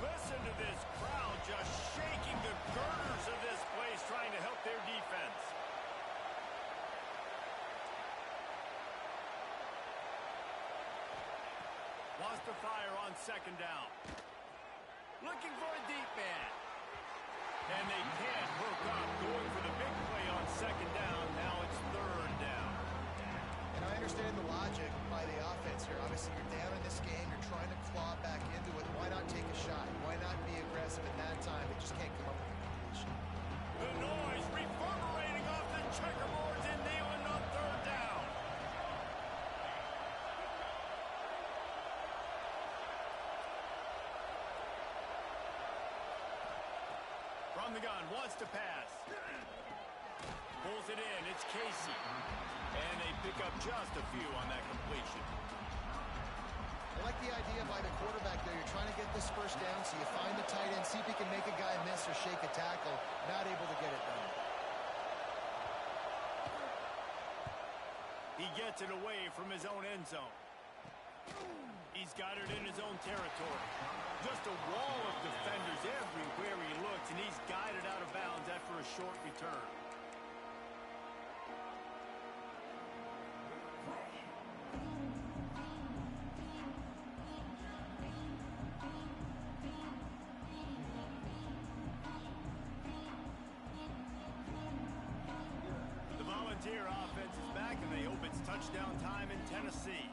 Listen to this crowd just shaking the girders of this place, trying to help their defense. Wants to fire on second down. Looking for a deep man. And they can't hook up, going for the big play on second down. Now it's third down. And I understand the logic by the offense here. Obviously, you're down in this game. You're trying to claw back into it. Why not take a shot? Why not be aggressive at that time? They just can't come up with a completion. The noise reverberating off the checkerboards and Neyland on third down. From the gun, wants to pass. Pulls it in, it's Casey. And they pick up just a few on that completion. I like the idea by the quarterback there. You're trying to get this first down, so you find the tight end, see if he can make a guy miss or shake a tackle. Not able to get it done. He gets it away from his own end zone. He's got it in his own territory. Just a wall of defenders everywhere he looks, and he's guided out of bounds after a short return. The Volunteer offense is back, and they hope it's touchdown time in Tennessee.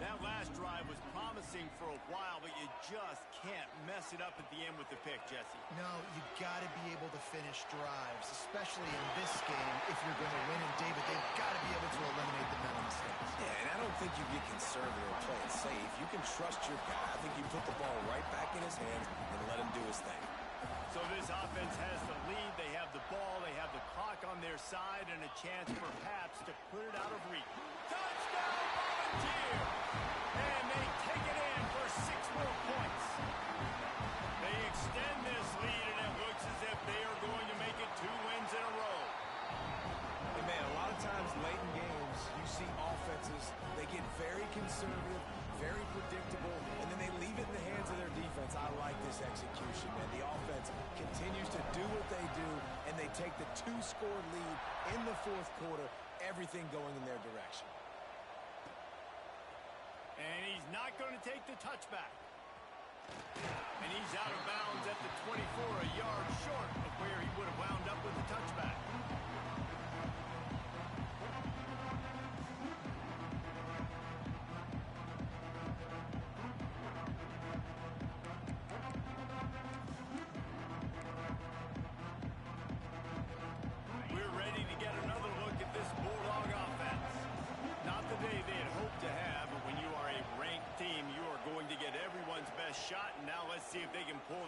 That last drive was promising for a while, but you just can't mess it up at the end with the pick, Jesse. No, you got to be able to finish drives, especially in this game if you're going to win. And David, they've got to be able to eliminate the mental mistakes. Yeah, and I don't think you get conservative or play it safe. You can trust your guy. I think you put the ball right back in his hands and let him do his thing. So this offense has the lead. They have the ball. They have the clock on their side and a chance perhaps to put it out of reach. Touchdown, Volunteer! And they take it in for 6 more points. They extend this lead, and it looks as if they are going to make it 2 wins in a row. Hey, man, a lot of times late in games, you see offenses, they get very conservative, very predictable, and then they leave it in the hands of their defense. I like this execution, man. The offense continues to do what they do, and they take the 2-score lead in the 4th quarter, everything going in their direction. And he's not going to take the touchback. And he's out of bounds at the 24, a yard short of where he would have wound up with the touchback. We're ready to get another look at this Bulldog offense. Not the day they had hoped to have, but when you are a ranked team, you are going to get everyone's best shot, and now let's see if they can pull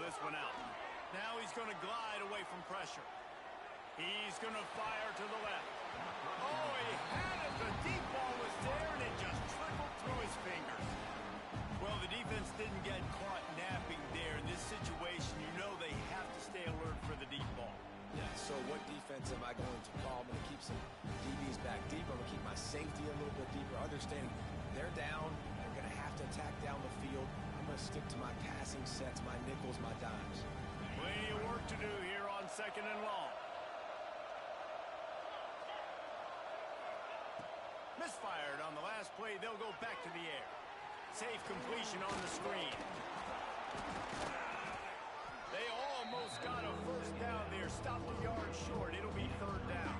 he's going to glide away from pressure. He's going to fire to the left. Oh, he had it. The deep ball was there, and it just trickled through his fingers. Well, the defense didn't get caught napping there. In this situation, you know they have to stay alert for the deep ball. Yeah, so what defense am I going to call? I'm going to keep some DBs back deep. I'm going to keep my safety a little bit deeper, understanding they're down. They're going to have to attack down the field. I'm going to stick to my passing sets, my nickels, my dimes. Plenty of work to do here on 2nd and long. Misfired on the last play. They'll go back to the air. Safe completion on the screen. They almost got a first down there. Stopped a yard short. It'll be 3rd down.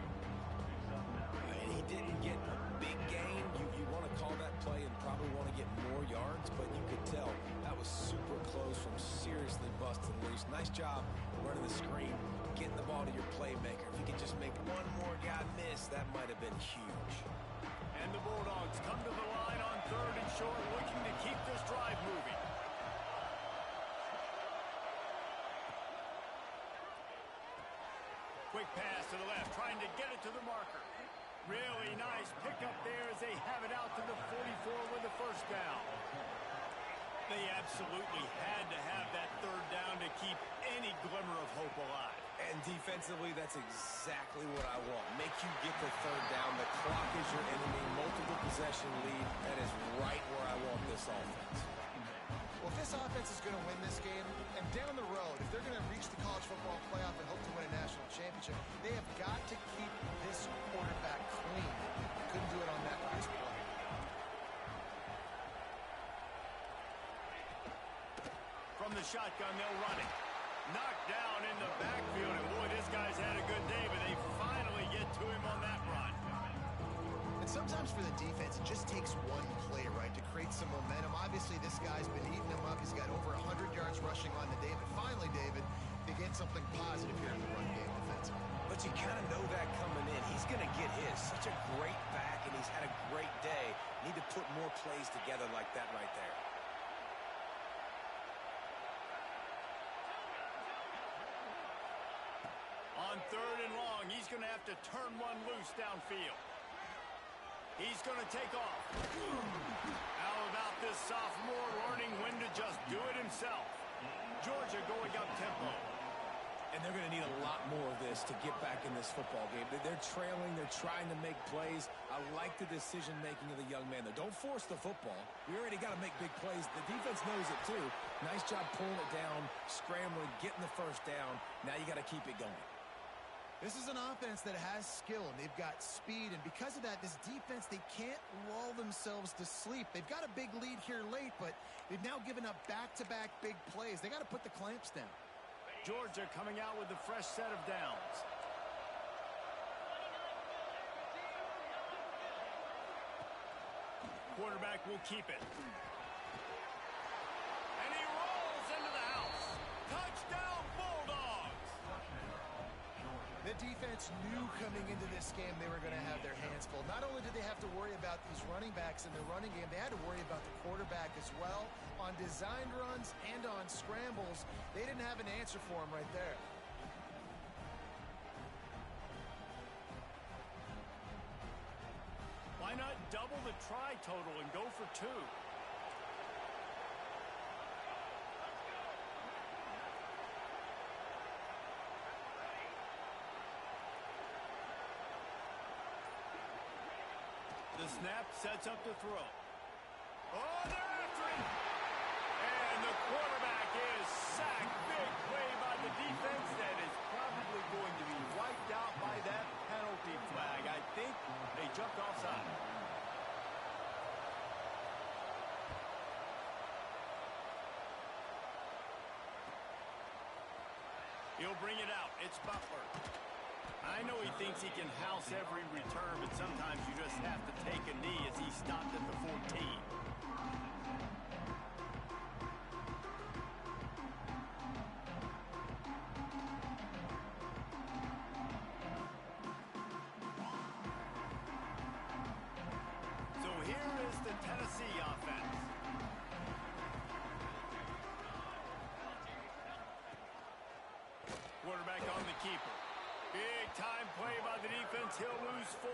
And he didn't get a big gain. You want to call that play and probably want to get more yards, but you could tell that was super close from seriously busting loose. Nice job running the screen, getting the ball to your playmaker. If you could just make one more guy miss, that might have been huge. And the Bulldogs come to the line on 3rd and short, looking to keep this drive moving. Quick pass to the left, trying to get it to the marker. Really nice pickup there as they have it out to the 44 with the first down. They absolutely had to have that 3rd down to keep any glimmer of hope alive. And defensively, that's exactly what I want. Make you get the 3rd down. The clock is your enemy. Multiple possession lead. That is right where I want this offense. Well, if this offense is going to win this game, and down the road, if they're going to reach the college football playoff and hope to win a national championship, they have got to keep this quarterback clean. Couldn't do it on that last play. From the shotgun, they'll run it. Knocked down in the backfield, and boy, this guy's had a good day, but they finally get to him on that run. And sometimes for the defense, it just takes one play, right, to create some momentum. Obviously, this guy's been eating them up. He's got over 100 yards rushing on the day, but finally, David, they get something positive here in the run game defensively. But you kind of know that coming in. He's going to get his. Such a great back, and he's had a great day. Need to put more plays together like that right there. On 3rd and long, he's going to have to turn one loose downfield. He's going to take off. How about this sophomore learning when to just do it himself? Georgia going up tempo. And they're going to need a lot more of this to get back in this football game. They're trailing. They're trying to make plays. I like the decision-making of the young man, though. Don't force the football. We already got to make big plays. The defense knows it, too. Nice job pulling it down, scrambling, getting the first down. Now you got to keep it going. This is an offense that has skill, and they've got speed, and because of that, this defense, they can't lull themselves to sleep. They've got a big lead here late, but they've now given up back-to-back big plays. They got to put the clamps down. Georgia coming out with a fresh set of downs. Quarterback will keep it. And he rolls into the house. Touchdown, Bulldogs! The defense knew coming into this game they were going to have their hands full. Not only did they have to worry about these running backs in the running game, they had to worry about the quarterback as well. On designed runs and on scrambles, they didn't have an answer for him right there. Why not double the try total and go for 2? The snap sets up the throw. Oh, they're after him! And the quarterback is sacked. Big play by the defense that is probably going to be wiped out by that penalty flag. I think they jumped offside. He'll bring it out. It's Butler. I know he thinks he can house every return, but sometimes you just have to take a knee as he stopped at the 14. So here is the Tennessee offense. Quarterback on the keeper. Big time play by the defense. He'll lose 4.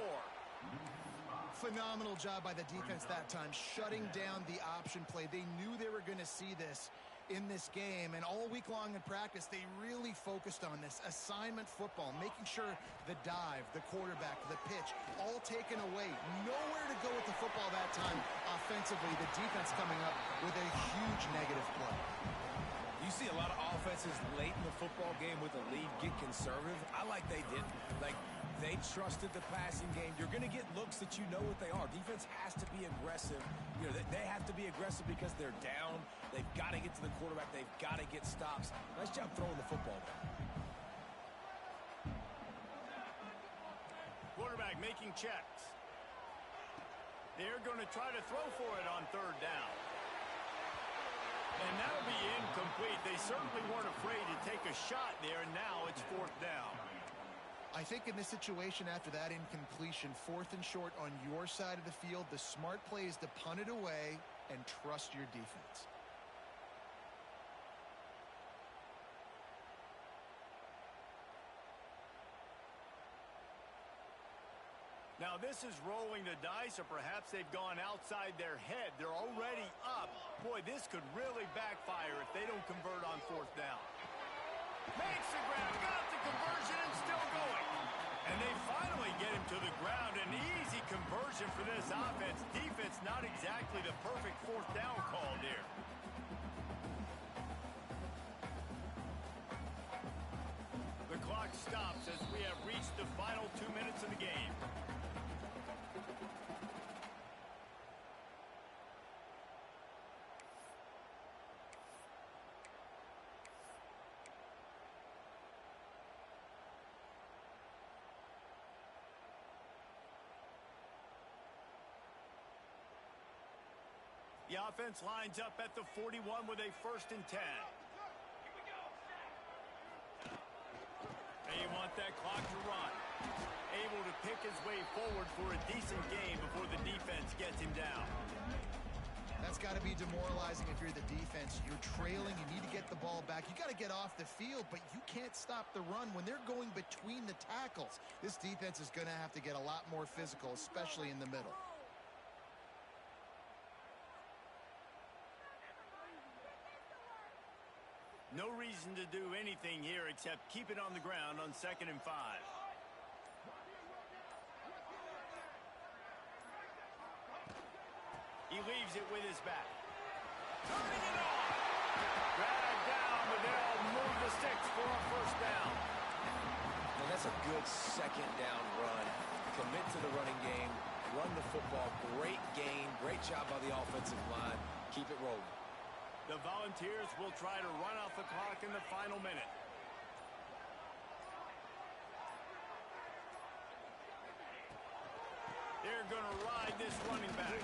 Phenomenal job by the defense that time, shutting down the option play. They knew they were going to see this in this game, and all week long in practice, they really focused on this assignment football, making sure the dive, the quarterback, the pitch, all taken away. Nowhere to go with the football that time offensively. The defense coming up with a huge negative play. You see a lot of offenses late in the football game with a lead get conservative. I like they didn't. Like, they trusted the passing game. You're going to get looks that you know what they are. Defense has to be aggressive. You know, they have to be aggressive because they're down. They've got to get to the quarterback. They've got to get stops. Nice job throwing the football there. Quarterback making checks. They're going to try to throw for it on 3rd down. And that'll be incomplete. They certainly weren't afraid to take a shot there, and now it's 4th down. I think in this situation after that incompletion, 4th and short on your side of the field, the smart play is to punt it away and trust your defense. Now this is rolling the dice, or perhaps they've gone outside their head. They're already up. Boy, this could really backfire if they don't convert on 4th down. Makes the grab, got the conversion, and still going. And they finally get him to the ground. An easy conversion for this offense. Defense not exactly the perfect 4th down call here. The clock stops as we have reached the final 2 minutes of the game. The offense lines up at the 41 with a 1st and 10. They want that clock to run. Able to pick his way forward for a decent game before the defense gets him down. That's got to be demoralizing if you're the defense. You're trailing. You need to get the ball back. You got to get off the field, but you can't stop the run when they're going between the tackles. This defense is going to have to get a lot more physical, especially in the middle. No reason to do anything here except keep it on the ground on 2nd and 5. He leaves it with his back. Turning it on. Dragged down, but they'll move the sticks for a 1st down. Well, that's a good 2nd down run. Commit to the running game. Run the football. Great gain. Great job by the offensive line. Keep it rolling. The Volunteers will try to run out the clock in the final minute. They're going to ride this running back.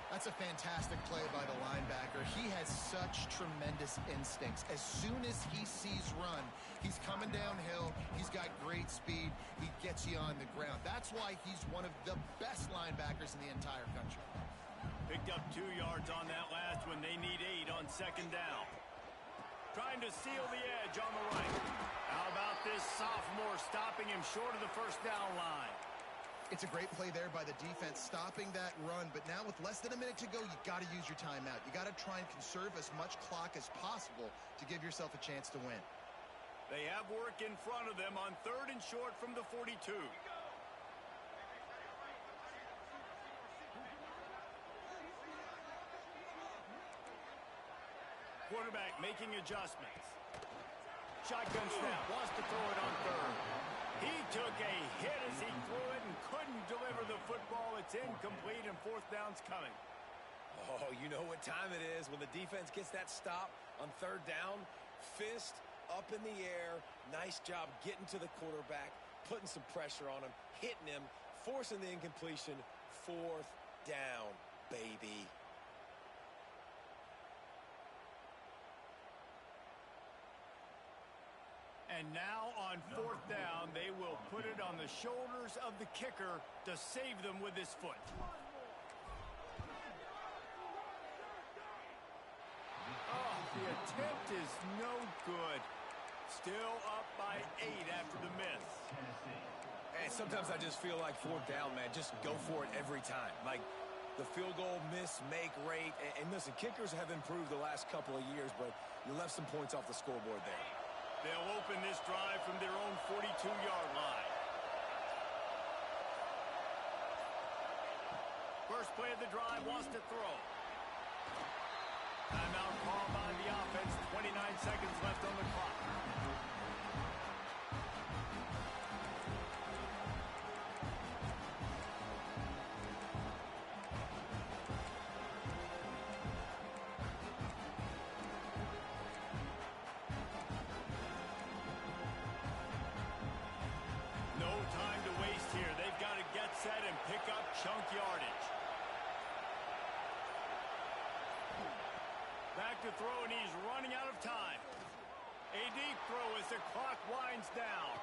That's a fantastic play by the linebacker. He has such tremendous instincts. As soon as he sees run, he's coming downhill. He's got great speed. He gets you on the ground. That's why he's one of the best linebackers in the entire country. Picked up 2 yards on that last one. They need 8 on 2nd down. Trying to seal the edge on the right. How about this sophomore stopping him short of the 1st down line? It's a great play there by the defense, stopping that run. But now with less than a minute to go, you got to use your timeout. You got to try and conserve as much clock as possible to give yourself a chance to win. They have work in front of them on 3rd and short from the 42. Quarterback making adjustments. Shotgun snap, wants to throw it on 3rd. He took a hit as he threw it and couldn't deliver the football. It's incomplete and 4th down's coming. Oh, you know what time it is when the defense gets that stop on 3rd down. Fist up in the air. Nice job getting to the quarterback, putting some pressure on him, hitting him, forcing the incompletion. 4th down, baby. And now on 4th down, they will put it on the shoulders of the kicker to save them with his foot. Oh, the attempt is no good. Still up by 8 after the miss. And sometimes I just feel like fourth down, man, just go for it every time. Like the field goal miss-make rate. And listen, kickers have improved the last couple of years, but you left some points off the scoreboard there. They'll open this drive from their own 42-yard line. First play of the drive, wants to throw. Timeout called by the offense. 29 seconds left on the clock. No time to waste here. They've got to get set and pick up chunk yardage. Back to throw, and he's running out of time. A deep throw as the clock winds down.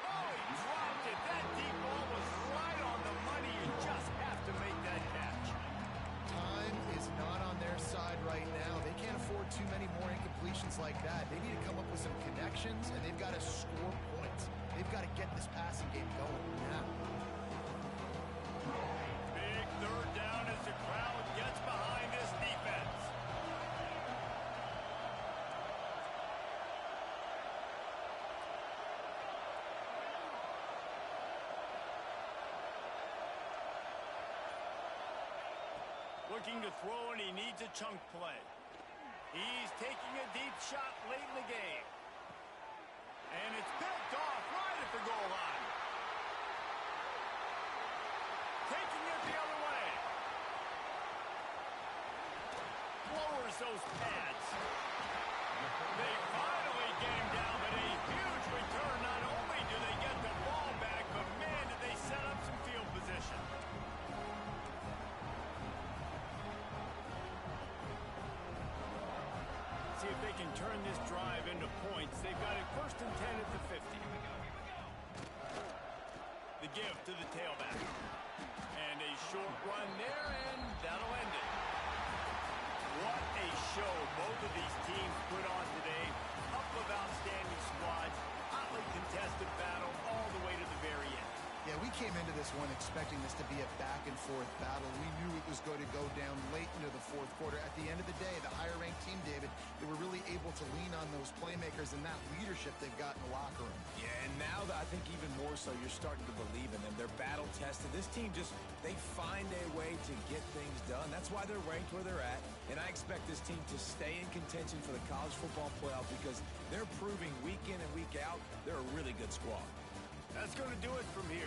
Oh, he dropped it. That deep ball was right on the money. You just have to make that catch. Time is not on their side right now. They can't afford too many more incompletions like that. They need to come up with some connections, and they've got to score points. They've got to get this passing game going now. Big third down as the crowd gets behind this defense. Looking to throw, and he needs a chunk play. He's taking a deep shot late in the game. And it's picked off right at the goal line. Taking it the other way. Lowers those pads. They finally game down, but a huge return. Not only do they get the ball back, but man, did they set up some field position. See if they can turn this drive into points. They've got it first and 10 at the 50. The give to the tailback. And a short run there, and that'll end it. What a show both of these teams put on today. Couple of outstanding squads. Hotly contested battle all the way to the very end. Yeah, we came into this one expecting this to be a back-and-forth battle. We knew it was going to go down late into the fourth quarter. At the end of the day, the higher-ranked team, David, they were really able to lean on those playmakers and that leadership they've got in the locker room. Yeah, and now that I think even more so, you're starting to believe in them. They're battle-tested. This team just, they find a way to get things done. That's why they're ranked where they're at. And I expect this team to stay in contention for the college football playoff because they're proving week in and week out they're a really good squad. That's going to do it from here.